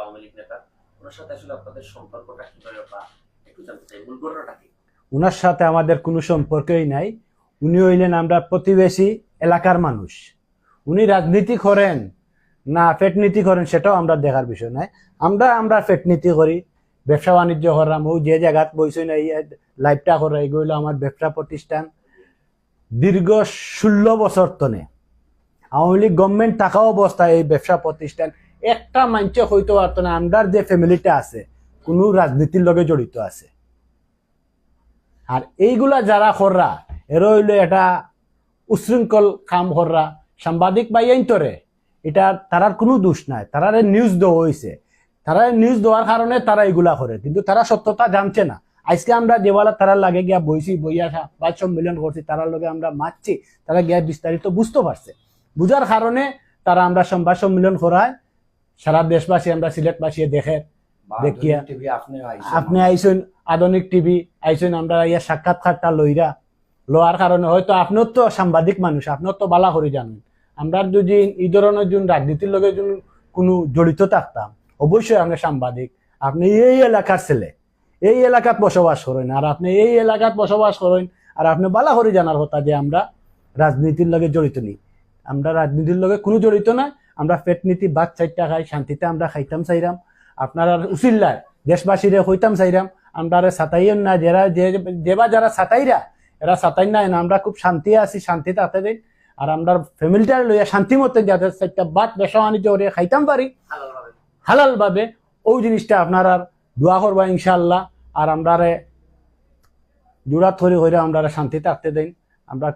আওয়ামী লীগ নেতা, ওনার সাথে আসলে আপনাদের সম্পর্কটা কিভাবে, বা একটু জানতে চাই মূল ঘটনাটা কি? উনার সাথে আমাদের কোনো সম্পর্কই নাই। উনি হইলেন আমরা প্রতিবেশী এলাকার মানুষ। উনি রাজনীতি করেন না পেটনীতি করেন সেটাও আমরা দেখার বিষয় নাই। আমরা পেটনীতি করি, ব্যবসা বাণিজ্য করাম। ও যে জায়গাত বইছে না এই লাইফটা করে এগুলো আমার ব্যবসা প্রতিষ্ঠান। দীর্ঘ 16 বছর তনে আওয়ামী লীগ গভর্নমেন্ট থাকা অবস্থায় এই ব্যবসা প্রতিষ্ঠান একটা মানছে হইতে পারতো না আমরার যে ফ্যামিলিটা আছে কোনো রাজনীতির লগে জড়িত আছে। আর এইগুলা যারা কররা এরা হইলো এটা উশৃঙ্খল কাম কররা সাংবাদিক বাইয়াইন তরে এটা তারার কোনো দোষ নাই। তারারে নিউজ দেওয়া হয়েছে, তারা নিউজ দেওয়ার কারণে তারা এগুলা করে, কিন্তু তারা সত্যতা জানছে না। আজকে আমরা দেওয়ালা তারা লাগে গিয়া বইছি, বইয়া বাদ সম্মেলন করছি, তারার লগে আমরা মারছি, তারা গিয়া বিস্তারিত বুঝতে পারছে। বুঝার কারণে তারা আমরা সংবাদ সম্মেলন করায় সারা দেশবাসী আমরা সিলেটবাসী দেখে দেখিয়া আপনি আইসেন আধুনিক টিভি আইসেন আমরা ইয়া সাক্ষাৎকারটা লইরা লওয়ার কারণে হয়তো আপনিও তো সাংবাদিক মানুষ, আপনিও তো বালা করে জানেন। আমরা যদি এই ধরনের জন রাজনীতির লগে কোনো জড়িত থাকতাম অবশ্যই আমরা সাংবাদিক। আপনি এই এলাকার ছেলে, এই এলাকাত বসবাস করেন, আর আপনি এই এলাকাত বসবাস করেন, আর আপনি বালা করে জানার কথা যে আমরা রাজনীতির লগে জড়িত নেই। আমরা রাজনীতির লগে কোনো জড়িত না। আমরা পেটনীতি বাদ চাইটা খাই, শান্তিতে আমরা খাইতাম চাইরাম। আপনারা উচিল্লায় দেশবাসীরে হইতাম চাইরাম আমরা সাতাইন না, যারা সাতাইরা এরা সাতাই না। আমরা খুব শান্তি আছি, শান্তিতে আতে দিন। আর আমরা ফ্যামিলিটা লইয়া শান্তি মতো যাতে চারটা বাদ ব্যবসা বাণিজ্য করে খাইতাম পারি হালাল ভাবে, ওই জিনিসটা আপনারা দোয়া করবা ইনশাআল্লাহ। আর আমরা জোড়া থরি হইরা আমরা শান্তিতে আতে দিন। আমরা